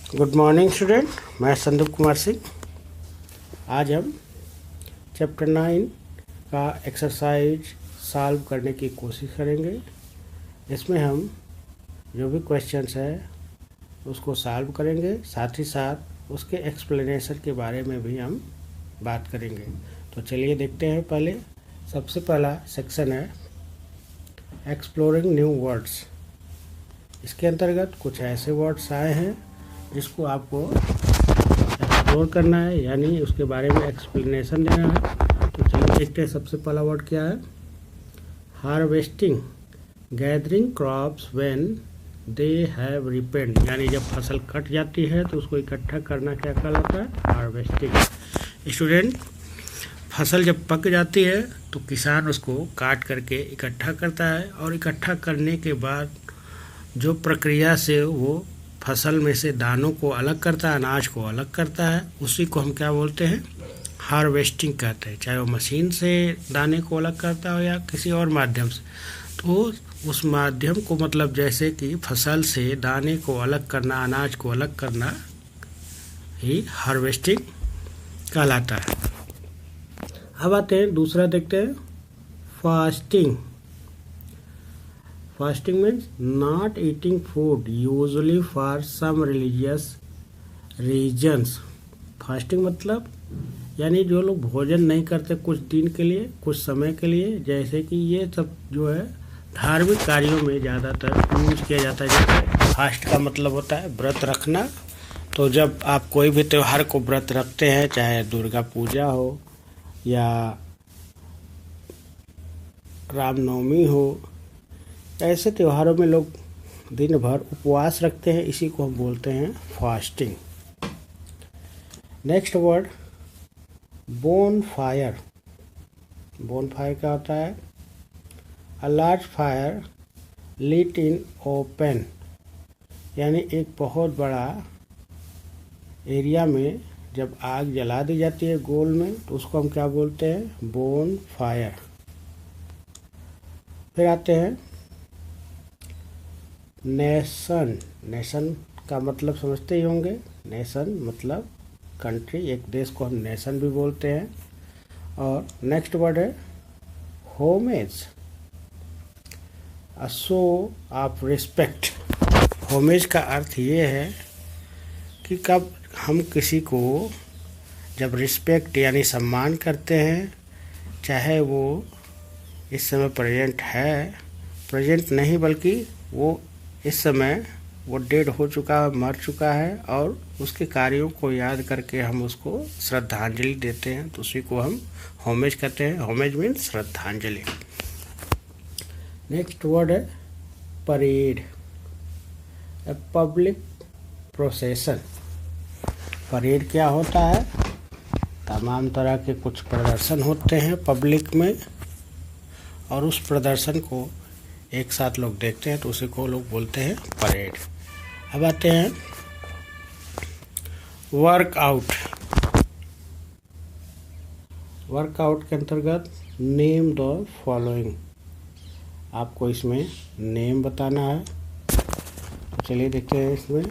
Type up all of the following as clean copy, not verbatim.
Good morning student, मैं संदीप कुमार सिंह। आज हम चैप्टर 9 का एक्सरसाइज सॉल्व करने की कोशिश करेंगे। इसमें हम जो भी क्वेश्चंस है उसको सॉल्व करेंगे, साथ ही साथ उसके एक्सप्लेनेशन के बारे में भी हम बात करेंगे। तो चलिए देखते हैं। पहले सबसे पहला सेक्शन है एक्सप्लोरिंग न्यू वर्ड्स। इसके अंतर्गत कुछ ऐसे वर्ड्स आए हैं जिसको आपको एक्सप्लोर करना है, यानी उसके बारे में एक्सप्लेनेशन देना है। तो चलिए देखते हैं। सबसे पहला वर्ड क्या है? Harvesting, gathering crops when they have रिपेंड, यानी जब फसल कट जाती है तो उसको इकट्ठा करना क्या कहलाता है? हार्वेस्टिंग। स्टूडेंट, फसल जब पक जाती है तो किसान उसको काट करके इकट्ठा करता है, और इकट्ठा करने के बाद जो प्रक्रिया से वो फसल में से दानों को अलग करता है, अनाज को अलग करता है, उसी को हम क्या बोलते हैं? हार्वेस्टिंग कहते हैं। चाहे वो मशीन से दाने को अलग करता हो या किसी और माध्यम से, तो उस माध्यम को मतलब जैसे कि फसल से दाने को अलग करना, अनाज को अलग करना ही हार्वेस्टिंग कहलाता है। अब आते हैं दूसरा, देखते हैं fasting. Fasting means not eating food, usually for some religious reasons. Fasting मतलब यानी जो लोग भोजन नहीं करते कुछ दिन के लिए, कुछ समय के लिए, जैसे कि ये सब जो है धार्मिक कार्यों में ज़्यादातर यूज किया जाता है। जैसे फास्ट का मतलब होता है व्रत रखना। तो जब आप कोई भी त्यौहार को व्रत रखते हैं, चाहे दुर्गा पूजा हो या रामनवमी हो, ऐसे त्योहारों में लोग दिन भर उपवास रखते हैं, इसी को हम बोलते हैं fasting. Next word bonfire. Bonfire क्या होता है? A large fire lit in open, यानी एक बहुत बड़ा एरिया में जब आग जला दी जाती है गोल में, तो उसको हम क्या बोलते हैं? Bone fire. फिर आते हैं नेशन। नेशन का मतलब समझते ही होंगे। नेशन मतलब कंट्री, एक देश को हम नेशन भी बोलते हैं। और नेक्स्ट वर्ड है homage, a show off respect. Homage का अर्थ ये है कि कब हम किसी को जब रिस्पेक्ट यानी सम्मान करते हैं, चाहे वो इस समय प्रेजेंट है, प्रेजेंट नहीं बल्कि वो इस समय वो डेड हो चुका है, मर चुका है, और उसके कार्यों को याद करके हम उसको श्रद्धांजलि देते हैं, तो उसी को हम होमेज कहते हैं। होमेज मीन्स श्रद्धांजलि। नेक्स्ट वर्ड है parade, a public procession. Parade क्या होता है? तमाम तरह के कुछ प्रदर्शन होते हैं पब्लिक में, और उस प्रदर्शन को एक साथ लोग देखते हैं, तो उसी को लोग बोलते हैं परेड। अब आते हैं वर्कआउट। वर्कआउट के अंतर्गत नेम द फॉलोइंग। आपको इसमें नेम बताना है। तो चलिए देखते हैं इसमें।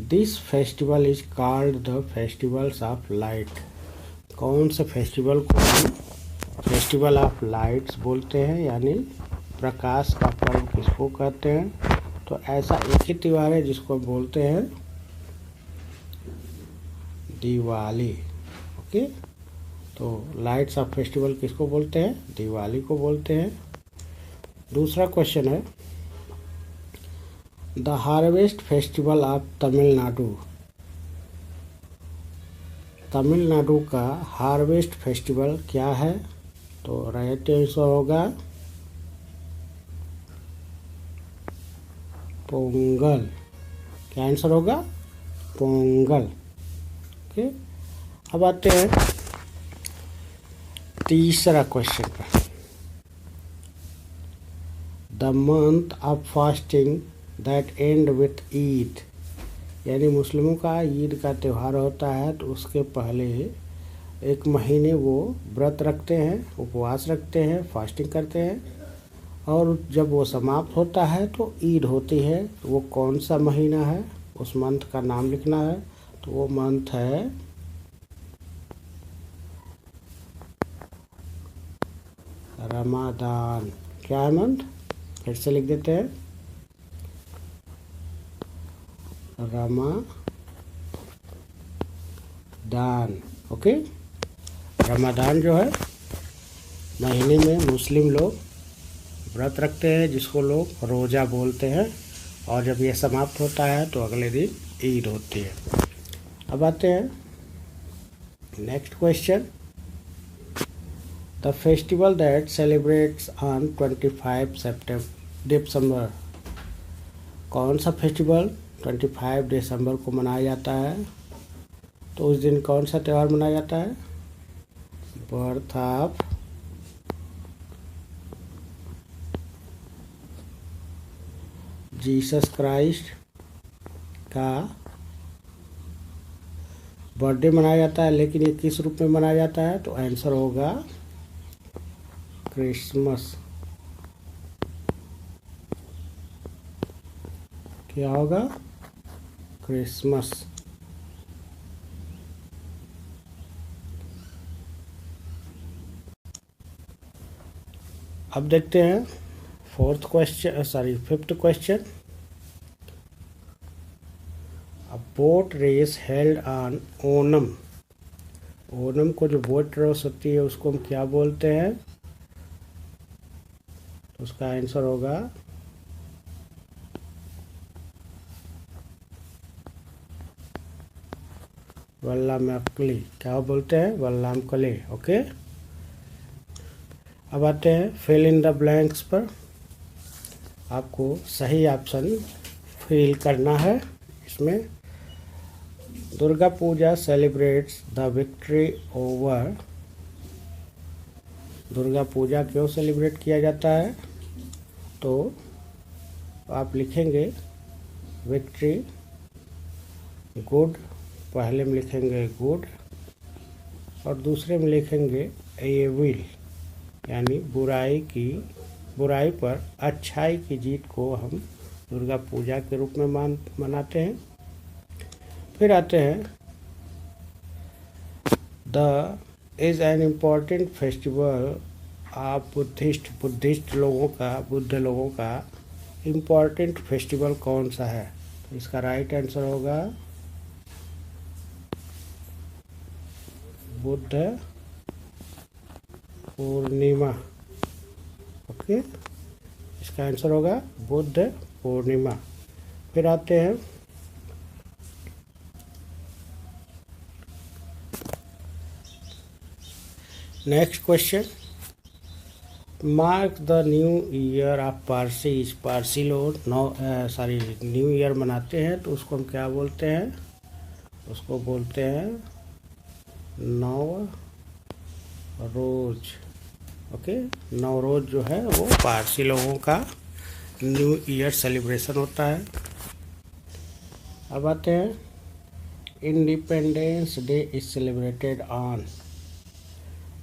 This festival is called the festivals of light. कौन से फेस्टिवल को हम फेस्टिवल ऑफ लाइट्स बोलते हैं, यानी प्रकाश का पर्व किसको कहते हैं? तो ऐसा एक ही त्यौहार है जिसको बोलते हैं दिवाली। ओके, तो लाइट्स ऑफ फेस्टिवल किसको बोलते हैं? दिवाली को बोलते हैं। दूसरा क्वेश्चन है the harvest festival of Tamil Nadu. Tamil Nadu का हार्वेस्ट फेस्टिवल क्या है? तो राइट आंसर होगा पोंगल। क्या आंसर होगा? पोंगल। ओके, अब आते हैं तीसरा क्वेश्चन पर। The month of fasting that and with Eid, यानी मुस्लिमों का ईद का त्यौहार होता है, तो उसके पहले एक महीने वो व्रत रखते हैं, उपवास रखते हैं, फास्टिंग करते हैं, और जब वो समाप्त होता है तो ईद होती है। तो वो कौन सा महीना है, उस मंथ का नाम लिखना है। तो वो मंथ है रमादान। क्या है मंथ, फिर से लिख देते हैं, रमादान। ओके, रमादान जो है महीने में मुस्लिम लोग व्रत रखते हैं, जिसको लोग रोज़ा बोलते हैं। और जब ये समाप्त होता है तो अगले दिन ईद होती है। अब आते हैं next question. The festival that celebrates on 25 दिसंबर। कौन सा फेस्टिवल 25 दिसंबर को मनाया जाता है? तो उस दिन कौन सा त्यौहार मनाया जाता है? बर्थ ऑफ जीसस क्राइस्ट का बर्थडे मनाया जाता है। लेकिन ये किस रूप में मनाया जाता है? तो आंसर होगा क्रिसमस। क्या होगा? क्रिसमस। अब देखते हैं fifth question. A boat race held on Onam. Onam को जो बोट रेस होती है उसको हम क्या बोलते हैं? उसका आंसर होगा वल्लामकली। क्या बोलते हैं? वल्लामकली। ओके, अब आते हैं फिल इन द ब्लैंक्स पर। आपको सही ऑप्शन फिल करना है। इसमें Durga Puja celebrates the victory over. Durga Puja क्यों सेलिब्रेट किया जाता है? तो आप लिखेंगे विक्ट्री गुड, पहले में लिखेंगे गुड और दूसरे में लिखेंगे एविल, यानी बुराई पर अच्छाई की जीत को हम दुर्गा पूजा के रूप में मनाते हैं। फिर आते हैं the is an important festival of Buddha लोगों का इम्पॉर्टेंट फेस्टिवल कौन सा है? तो इसका राइट आंसर होगा बुद्ध पूर्णिमा। ओके, इसका आंसर होगा बुद्ध पूर्णिमा। फिर आते हैं next question. Mark the new year of Parsis. Parsi लोग न्यू ईयर मनाते हैं, तो उसको हम क्या बोलते हैं? उसको बोलते हैं नवरोज। ओके, नवरोज जो है वो पारसी लोगों का न्यू ईयर सेलिब्रेशन होता है। अब आते हैं independence day is celebrated on.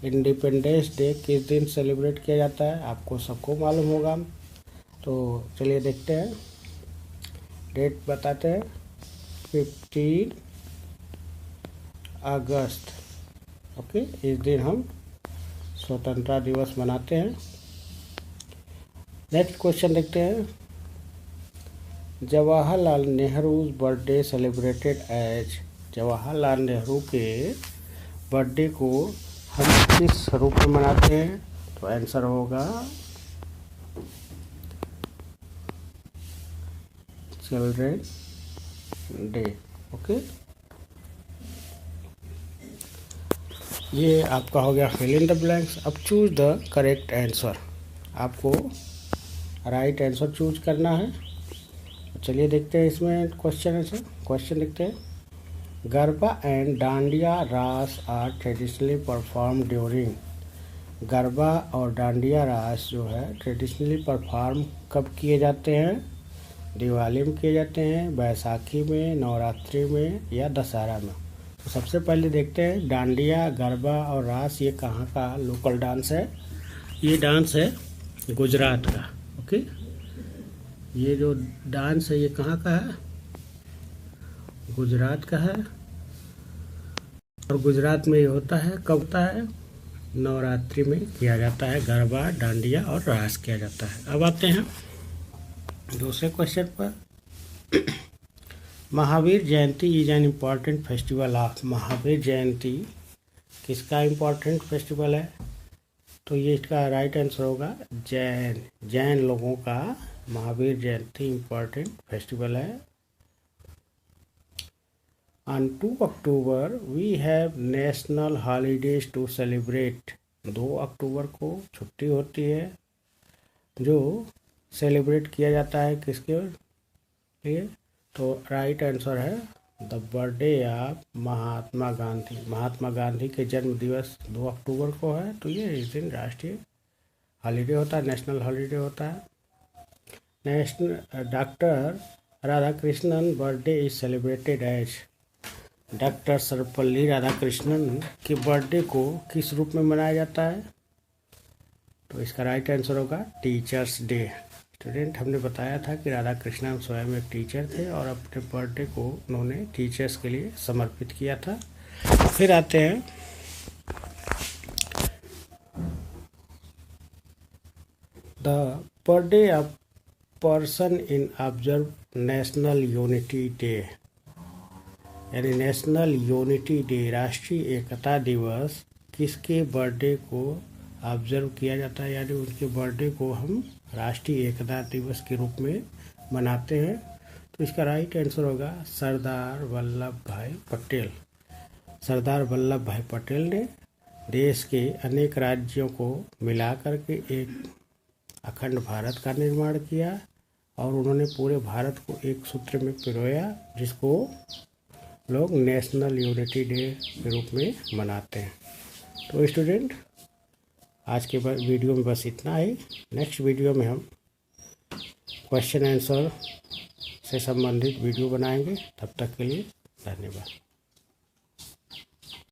Independence day किस दिन सेलिब्रेट किया जाता है? आपको सबको मालूम होगा। तो चलिए देखते हैं, डेट बताते हैं। 15 अगस्त। ओके, इस दिन हम स्वतंत्रता दिवस मनाते हैं। नेक्स्ट क्वेश्चन देखते हैं। Jawaharlal Nehru birthday celebrated as. Jawaharlal Nehru के बर्थडे को हम किस रूप में मनाते हैं? तो आंसर होगा चिल्ड्रन डे। ओके, ये आपका हो गया फिल इन द ब्लैंक्स। अब चूज द करेक्ट आंसर। आपको राइट आंसर चूज करना है। चलिए देखते हैं इसमें क्वेश्चन देखते हैं। Garba and dandiya raas are traditionally perform during. Garba और डांडिया रास जो है ट्रेडिशनली परफॉर्म कब किए जाते हैं? दिवाली में किए जाते हैं, बैसाखी में, नवरात्रि में या दशहरा में। तो सबसे पहले देखते हैं डांडिया, गरबा और रास ये कहाँ का लोकल डांस है? ये डांस है गुजरात का। ओके। ये जो डांस है ये कहाँ का है? गुजरात का है। और गुजरात में ये होता है, कब होता है? नवरात्रि में किया जाता है। गरबा, डांडिया और रास किया जाता है। अब आते हैं दूसरे क्वेश्चन पर। Mahavir Jayanti is an important festival of. Mahavir Jayanti किसका इम्पॉर्टेंट फेस्टिवल है? तो ये इसका राइट आंसर होगा जैन लोगों का महावीर जयंती इम्पॉर्टेंट फेस्टिवल है। On 2 October we have national holidays to celebrate. 2 अक्टूबर को छुट्टी होती है जो सेलिब्रेट किया जाता है किसके लिए? तो राइट आंसर है the birthday of Mahatma Gandhi. Mahatma Gandhi के जन्म दिवस 2 अक्टूबर को है, तो ये इस दिन राष्ट्रीय हॉलीडे होता है, नेशनल हॉलीडे होता है। Doctor Radhakrishnan birthday is celebrated as. Doctor Sarvepalli Radhakrishnan के बर्थडे को किस रूप में मनाया जाता है? तो इसका राइट आंसर होगा टीचर्स डे। स्टूडेंट, हमने बताया था कि राधाकृष्णन स्वयं एक टीचर थे और अपने बर्थडे को उन्होंने टीचर्स के लिए समर्पित किया था। फिर आते हैं the birthday of person in observe national unity day. यानी नेशनल यूनिटी डे, राष्ट्रीय एकता दिवस किसके बर्थडे को ऑब्जर्व किया जाता है, यानी उनके बर्थडे को हम राष्ट्रीय एकता दिवस के रूप में मनाते हैं? तो इसका राइट आंसर होगा सरदार वल्लभ भाई पटेल। सरदार वल्लभ भाई पटेल ने देश के अनेक राज्यों को मिला करके एक अखंड भारत का निर्माण किया और उन्होंने पूरे भारत को एक सूत्र में पिरोया, जिसको लोग नेशनल यूनिटी डे के रूप में मनाते हैं। तो स्टूडेंट, आज के वीडियो में बस इतना ही। नेक्स्ट वीडियो में हम क्वेश्चन आंसर से संबंधित वीडियो बनाएंगे। तब तक के लिए धन्यवाद।